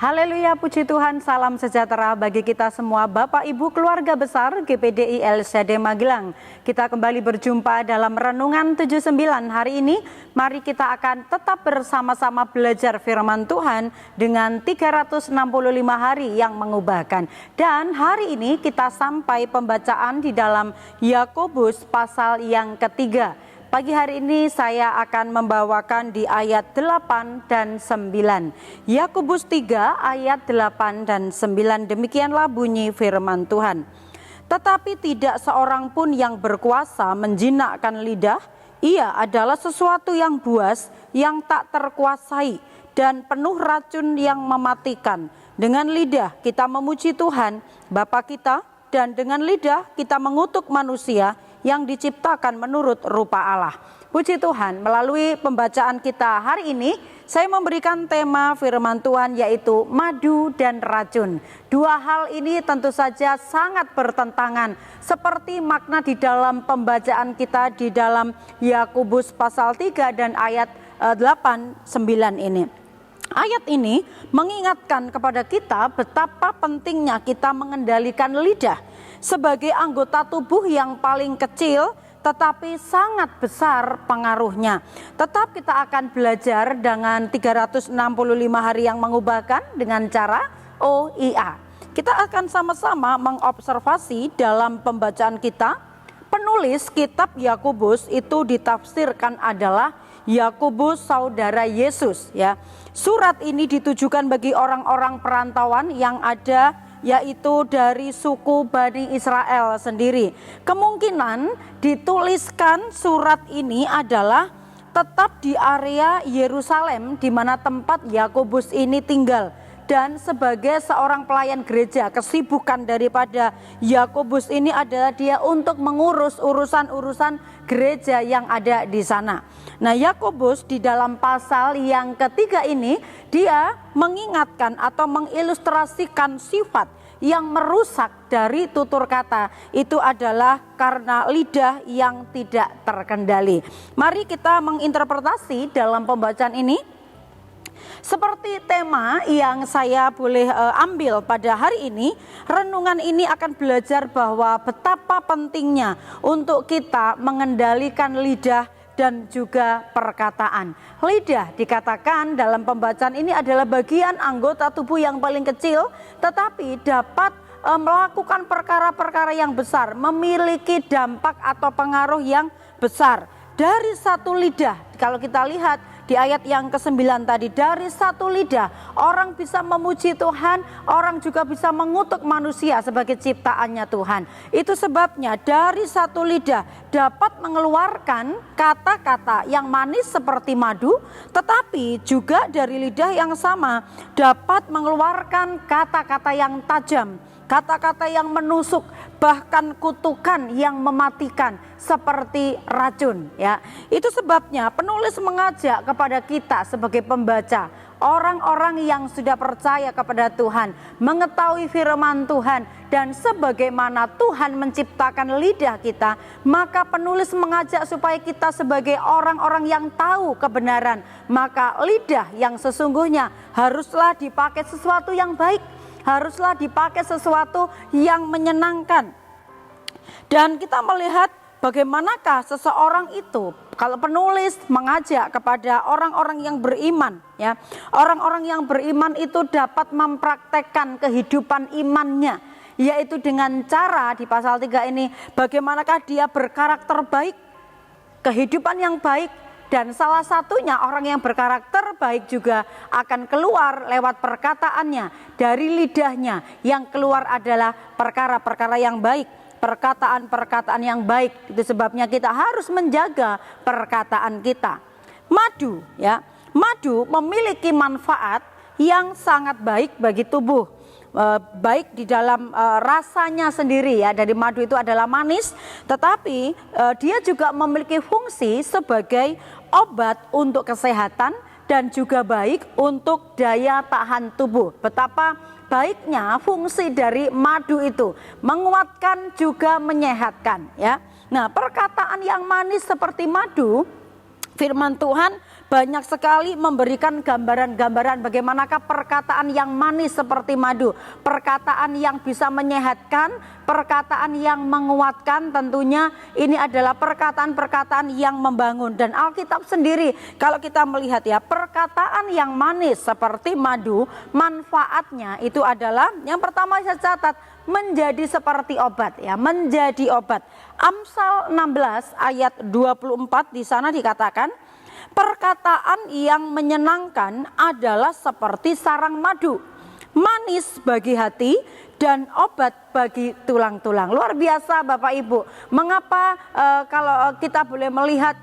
Haleluya, puji Tuhan, salam sejahtera bagi kita semua Bapak Ibu keluarga besar GPDI LCD Magelang. Kita kembali berjumpa dalam Renungan 79 hari ini. Mari kita akan tetap bersama-sama belajar firman Tuhan dengan 365 hari yang mengubahkan. Dan hari ini kita sampai pembacaan di dalam Yakobus pasal yang ketiga. Pagi hari ini saya akan membawakan di ayat 8 dan 9. Yakobus 3 ayat 8 dan 9, demikianlah bunyi firman Tuhan. Tetapi tidak seorang pun yang berkuasa menjinakkan lidah, ia adalah sesuatu yang buas, yang tak terkuasai, dan penuh racun yang mematikan. Dengan lidah kita memuji Tuhan, Bapa kita, dan dengan lidah kita mengutuk manusia yang diciptakan menurut rupa Allah. Puji Tuhan, melalui pembacaan kita hari ini, saya memberikan tema firman Tuhan yaitu madu dan racun. Dua hal ini tentu saja sangat bertentangan, seperti makna di dalam pembacaan kita di dalam Yakobus pasal 3 dan ayat 8, 9 ini. Ayat ini mengingatkan kepada kita betapa pentingnya kita mengendalikan lidah sebagai anggota tubuh yang paling kecil tetapi sangat besar pengaruhnya. Tetap kita akan belajar dengan 365 hari yang mengubahkan dengan cara OIA. Kita akan sama-sama mengobservasi dalam pembacaan kita. Penulis kitab Yakobus itu ditafsirkan adalah Yakobus saudara Yesus ya. Surat ini ditujukan bagi orang-orang perantauan yang ada yaitu dari suku Bani Israel sendiri. Kemungkinan dituliskan surat ini adalah tetap di area Yerusalem di mana tempat Yakobus ini tinggal. Dan sebagai seorang pelayan gereja, kesibukan daripada Yakobus ini adalah dia untuk mengurus urusan-urusan gereja yang ada di sana. Nah, Yakobus di dalam pasal yang ketiga ini dia mengingatkan atau mengilustrasikan sifat yang merusak dari tutur kata. Itu adalah karena lidah yang tidak terkendali. Mari kita menginterpretasi dalam pembacaan ini. Seperti tema yang saya boleh ambil pada hari ini, renungan ini akan belajar bahwa betapa pentingnya untuk kita mengendalikan lidah dan juga perkataan. Lidah dikatakan dalam pembacaan ini adalah bagian anggota tubuh yang paling kecil, tetapi dapat melakukan perkara-perkara yang besar, memiliki dampak atau pengaruh yang besar. Dari satu lidah, kalau kita lihat di ayat yang ke-9 tadi, dari satu lidah orang bisa memuji Tuhan, orang juga bisa mengutuk manusia sebagai ciptaannya Tuhan. Itu sebabnya dari satu lidah dapat mengeluarkan kata-kata yang manis seperti madu, tetapi juga dari lidah yang sama dapat mengeluarkan kata-kata yang tajam, kata-kata yang menusuk, bahkan kutukan yang mematikan seperti racun ya. Itu sebabnya penulis mengajak kepada kita sebagai pembaca, orang-orang yang sudah percaya kepada Tuhan, mengetahui firman Tuhan dan sebagaimana Tuhan menciptakan lidah kita, maka penulis mengajak supaya kita sebagai orang-orang yang tahu kebenaran, maka lidah yang sesungguhnya haruslah dipakai sesuatu yang baik, haruslah dipakai sesuatu yang menyenangkan. Dan kita melihat bagaimanakah seseorang itu, kalau penulis mengajak kepada orang-orang yang beriman ya, orang-orang yang beriman itu dapat mempraktekkan kehidupan imannya, yaitu dengan cara di pasal 3 ini bagaimanakah dia berkarakter baik, kehidupan yang baik. Dan salah satunya orang yang berkarakter baik juga akan keluar lewat perkataannya, dari lidahnya yang keluar adalah perkara-perkara yang baik, perkataan-perkataan yang baik. Itu sebabnya kita harus menjaga perkataan kita. Madu ya, madu memiliki manfaat yang sangat baik bagi tubuh. Baik di dalam rasanya sendiri ya, dari madu itu adalah manis, tetapi dia juga memiliki fungsi sebagai obat untuk kesehatan dan juga baik untuk daya tahan tubuh. Betapa baiknya fungsi dari madu itu, menguatkan juga menyehatkan ya. Nah, perkataan yang manis seperti madu, firman Tuhan banyak sekali memberikan gambaran-gambaran bagaimanakah perkataan yang manis seperti madu, perkataan yang bisa menyehatkan, perkataan yang menguatkan. Tentunya ini adalah perkataan-perkataan yang membangun. Dan Alkitab sendiri kalau kita melihat ya, perkataan yang manis seperti madu, manfaatnya itu adalah yang pertama saya catat, menjadi seperti obat ya, menjadi obat. Amsal 16 ayat 24 di sana dikatakan, perkataan yang menyenangkan adalah seperti sarang madu, manis bagi hati dan obat bagi tulang-tulang. Luar biasa Bapak Ibu. Mengapa kalau kita boleh melihat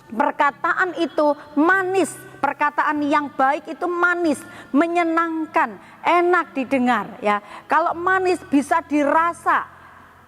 perkataan itu manis, perkataan yang baik itu manis, menyenangkan, enak didengar ya. Kalau manis bisa dirasa.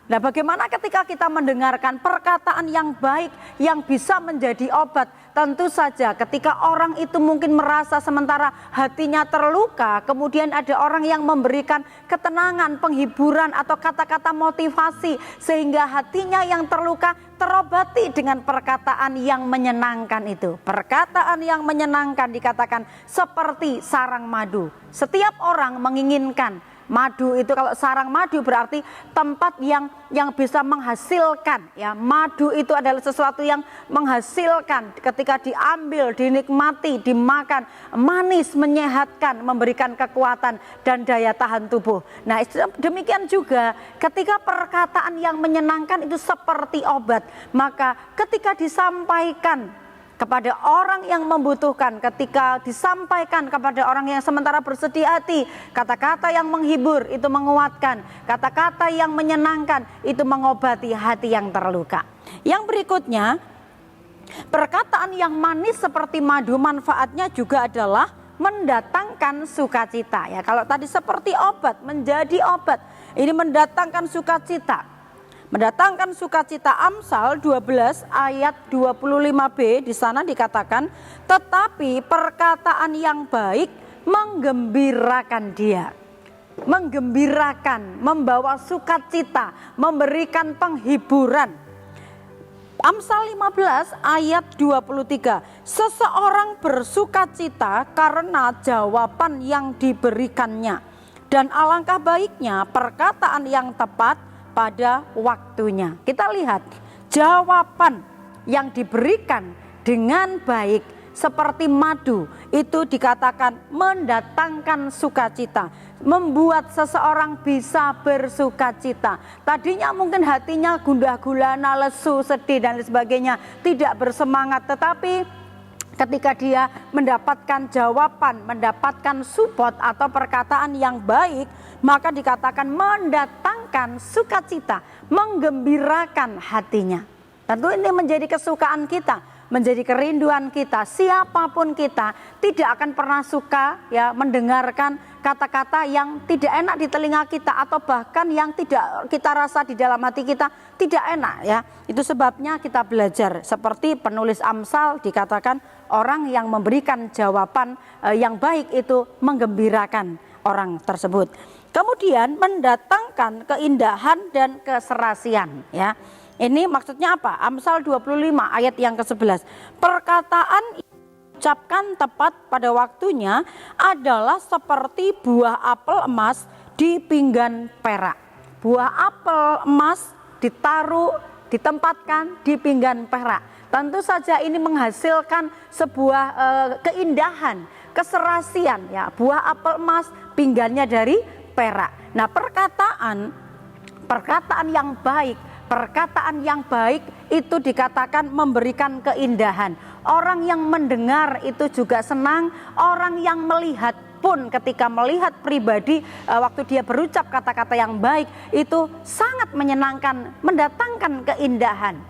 Nah, bagaimana ketika kita mendengarkan perkataan yang baik yang bisa menjadi obat? Tentu saja ketika orang itu mungkin merasa sementara hatinya terluka, kemudian ada orang yang memberikan ketenangan, penghiburan atau kata-kata motivasi sehingga hatinya yang terluka terobati dengan perkataan yang menyenangkan itu. Perkataan yang menyenangkan dikatakan seperti sarang madu. Setiap orang menginginkan madu itu, kalau sarang madu berarti tempat yang bisa menghasilkan ya. Madu itu adalah sesuatu yang menghasilkan, ketika diambil, dinikmati, dimakan, manis, menyehatkan, memberikan kekuatan dan daya tahan tubuh. Nah, demikian juga ketika perkataan yang menyenangkan itu seperti obat, maka ketika disampaikan kepada orang yang membutuhkan, ketika disampaikan kepada orang yang sementara bersedih hati, kata-kata yang menghibur itu menguatkan, kata-kata yang menyenangkan itu mengobati hati yang terluka. Yang berikutnya, perkataan yang manis seperti madu, manfaatnya juga adalah mendatangkan sukacita ya. Kalau tadi seperti obat, menjadi obat, ini mendatangkan sukacita. Mendatangkan sukacita. Amsal 12 ayat 25b di sana dikatakan, tetapi perkataan yang baik menggembirakan dia. Menggembirakan, membawa sukacita, memberikan penghiburan. Amsal 15 ayat 23, seseorang bersukacita karena jawaban yang diberikannya, dan alangkah baiknya perkataan yang tepat pada waktunya. Kita lihat jawaban yang diberikan dengan baik seperti madu itu dikatakan mendatangkan sukacita, membuat seseorang bisa bersukacita. Tadinya mungkin hatinya gundah gulana, lesu, sedih dan sebagainya, tidak bersemangat, tetapi ketika dia mendapatkan jawaban, mendapatkan support atau perkataan yang baik, maka dikatakan mendatangkan sukacita, menggembirakan hatinya. Tentu ini menjadi kesukaan kita, menjadi kerinduan kita. Siapapun kita tidak akan pernah suka ya mendengarkan kata-kata yang tidak enak di telinga kita, atau bahkan yang tidak kita rasa di dalam hati kita tidak enak ya. Itu sebabnya kita belajar seperti penulis Amsal dikatakan, orang yang memberikan jawaban yang baik itu menggembirakan orang tersebut. Kemudian mendatangkan keindahan dan keserasian ya. Ini maksudnya apa? Amsal 25 ayat yang ke-11. Perkataan ucapkan tepat pada waktunya adalah seperti buah apel emas di pinggan perak. Buah apel emas ditempatkan di pinggan perak. Tentu saja ini menghasilkan sebuah keindahan, keserasian ya. Buah apel emas, pinggannya dari perak. Nah, perkataan yang baik, perkataan yang baik itu dikatakan memberikan keindahan. Orang yang mendengar itu juga senang, orang yang melihat pun ketika melihat pribadi waktu dia berucap kata-kata yang baik itu sangat menyenangkan, mendatangkan keindahan.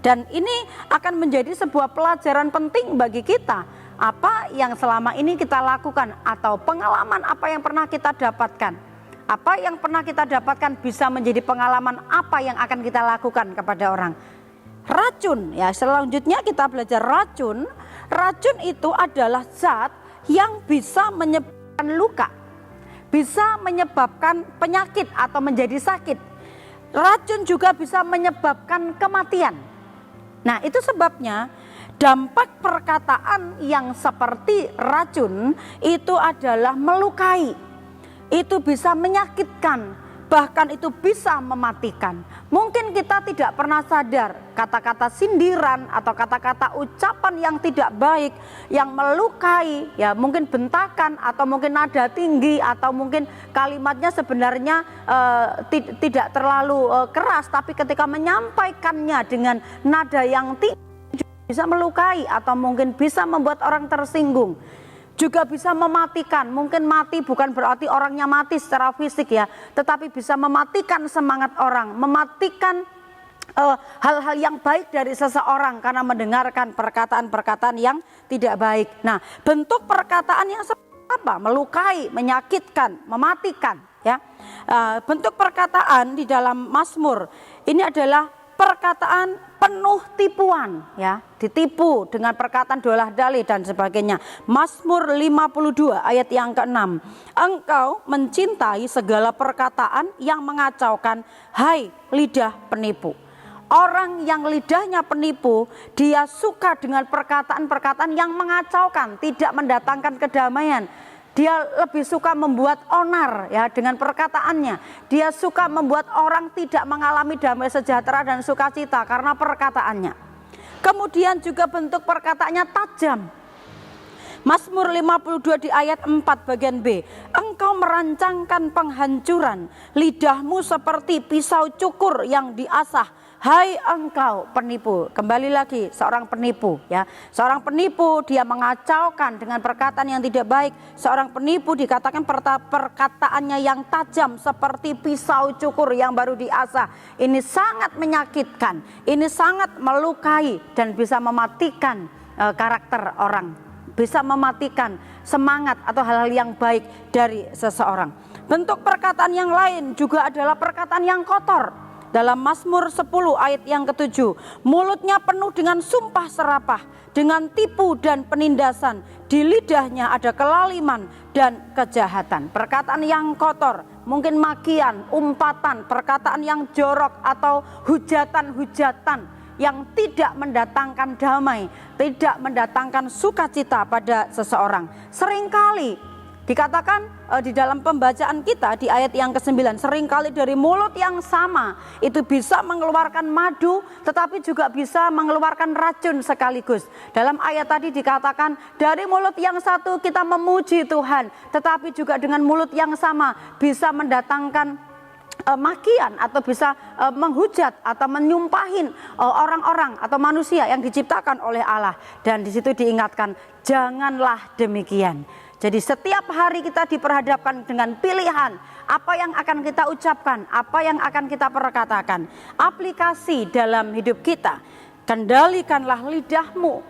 Dan ini akan menjadi sebuah pelajaran penting bagi kita. Apa yang selama ini kita lakukan atau pengalaman apa yang pernah kita dapatkan, apa yang pernah kita dapatkan bisa menjadi pengalaman apa yang akan kita lakukan kepada orang. Racun ya, selanjutnya kita belajar racun. Racun itu adalah zat yang bisa menyebabkan luka, bisa menyebabkan penyakit atau menjadi sakit. Racun juga bisa menyebabkan kematian. Nah, itu sebabnya Dampak perkataan yang seperti racun itu adalah melukai. Itu bisa menyakitkan, bahkan itu bisa mematikan. Mungkin kita tidak pernah sadar kata-kata sindiran atau kata-kata ucapan yang tidak baik, yang melukai, ya mungkin bentakan atau mungkin nada tinggi atau mungkin kalimatnya sebenarnya tidak terlalu keras, tapi ketika menyampaikannya dengan nada yang tinggi bisa melukai atau mungkin bisa membuat orang tersinggung. Juga bisa mematikan. Mungkin mati bukan berarti orangnya mati secara fisik ya, tetapi bisa mematikan semangat orang, mematikan hal-hal yang baik dari seseorang karena mendengarkan perkataan-perkataan yang tidak baik. Nah, bentuk perkataan yang seperti apa? Melukai, menyakitkan, mematikan ya. Bentuk perkataan di dalam Mazmur ini adalah perkataan penuh tipuan ya, ditipu dengan perkataan dolah dalih dan sebagainya. Mazmur 52 ayat yang ke-6. Engkau mencintai segala perkataan yang mengacaukan, hai lidah penipu. Orang yang lidahnya penipu, dia suka dengan perkataan-perkataan yang mengacaukan, tidak mendatangkan kedamaian. Dia lebih suka membuat onar ya dengan perkataannya. Dia suka membuat orang tidak mengalami damai sejahtera dan sukacita karena perkataannya. Kemudian juga bentuk perkataannya tajam. Mazmur 52 di ayat 4 bagian B. Engkau merancangkan penghancuran, lidahmu seperti pisau cukur yang diasah. Hai engkau penipu. Kembali lagi, seorang penipu ya. Seorang penipu dia mengacaukan dengan perkataan yang tidak baik. Seorang penipu dikatakan perkataannya yang tajam seperti pisau cukur yang baru diasah. Ini sangat menyakitkan, ini sangat melukai dan bisa mematikan karakter orang, bisa mematikan semangat atau hal-hal yang baik dari seseorang. Bentuk perkataan yang lain juga adalah perkataan yang kotor. Dalam Mazmur 10 ayat yang ke-7, mulutnya penuh dengan sumpah serapah, dengan tipu dan penindasan, di lidahnya ada kelaliman dan kejahatan. Perkataan yang kotor, mungkin makian, umpatan, perkataan yang jorok atau hujatan-hujatan yang tidak mendatangkan damai, tidak mendatangkan sukacita pada seseorang. Seringkali dikatakan di dalam pembacaan kita di ayat yang ke-9, seringkali dari mulut yang sama itu bisa mengeluarkan madu tetapi juga bisa mengeluarkan racun sekaligus. Dalam ayat tadi dikatakan dari mulut yang satu kita memuji Tuhan, tetapi juga dengan mulut yang sama bisa mendatangkan makian atau bisa menghujat atau menyumpahin orang-orang atau manusia yang diciptakan oleh Allah. Dan di situ diingatkan, janganlah demikian. Jadi setiap hari kita diperhadapkan dengan pilihan apa yang akan kita ucapkan, apa yang akan kita perkatakan. Aplikasi dalam hidup kita, kendalikanlah lidahmu,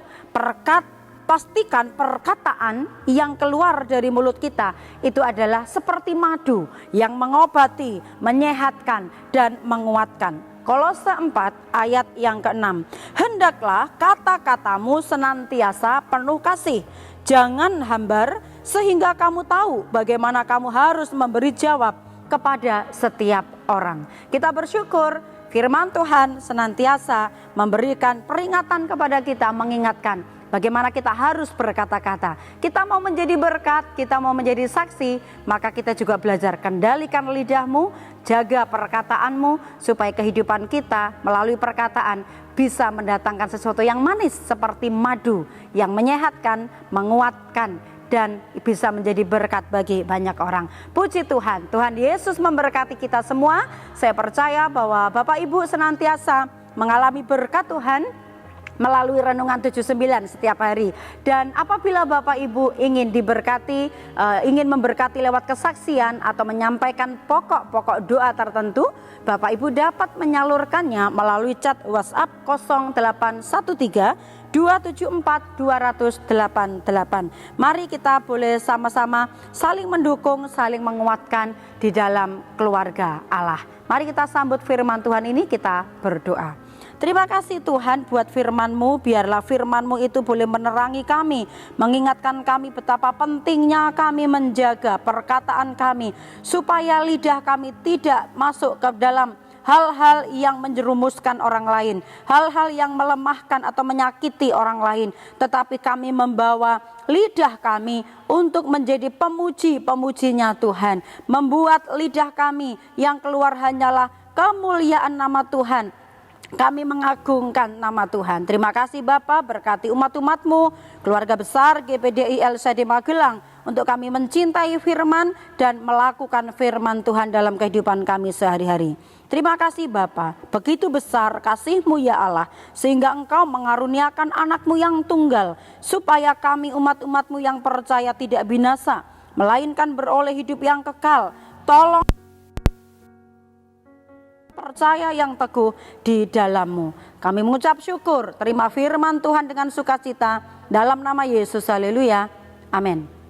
pastikan perkataan yang keluar dari mulut kita itu adalah seperti madu yang mengobati, menyehatkan dan menguatkan. Kolose 4 ayat yang ke-6. Hendaklah kata-katamu senantiasa penuh kasih, jangan hambar, sehingga kamu tahu bagaimana kamu harus memberi jawab kepada setiap orang. Kita bersyukur firman Tuhan senantiasa memberikan peringatan kepada kita, mengingatkan bagaimana kita harus berkata-kata. Kita mau menjadi berkat, kita mau menjadi saksi, maka kita juga belajar kendalikan lidahmu, jaga perkataanmu, supaya kehidupan kita melalui perkataan bisa mendatangkan sesuatu yang manis seperti madu yang menyehatkan, menguatkan, dan bisa menjadi berkat bagi banyak orang. Puji Tuhan, Tuhan Yesus memberkati kita semua. Saya percaya bahwa Bapak Ibu senantiasa mengalami berkat Tuhan melalui renungan 79 setiap hari. Dan apabila Bapak Ibu ingin diberkati, ingin memberkati lewat kesaksian atau menyampaikan pokok-pokok doa tertentu, Bapak Ibu dapat menyalurkannya melalui chat WhatsApp 0813 274 288. Mari kita boleh sama-sama saling mendukung, saling menguatkan di dalam keluarga Allah. Mari kita sambut firman Tuhan ini, kita berdoa. Terima kasih Tuhan buat firman-Mu, biarlah firman-Mu itu boleh menerangi kami, mengingatkan kami betapa pentingnya kami menjaga perkataan kami, supaya lidah kami tidak masuk ke dalam hal-hal yang menjerumuskan orang lain, hal-hal yang melemahkan atau menyakiti orang lain, tetapi kami membawa lidah kami untuk menjadi pemuji-pemujinya Tuhan, membuat lidah kami yang keluar hanyalah kemuliaan nama Tuhan. Kami mengagungkan nama Tuhan. Terima kasih Bapa, berkati umat-umat-Mu, keluarga besar GPDI LCD Magelang, untuk kami mencintai firman dan melakukan firman Tuhan dalam kehidupan kami sehari-hari. Terima kasih Bapa, begitu besar kasih-Mu ya Allah, sehingga Engkau mengaruniakan anak-Mu yang tunggal, supaya kami umat-umat-Mu yang percaya tidak binasa, melainkan beroleh hidup yang kekal. Tolong percaya yang teguh di dalam-Mu. Kami mengucap syukur, terima firman Tuhan dengan sukacita, dalam nama Yesus, haleluya, amin.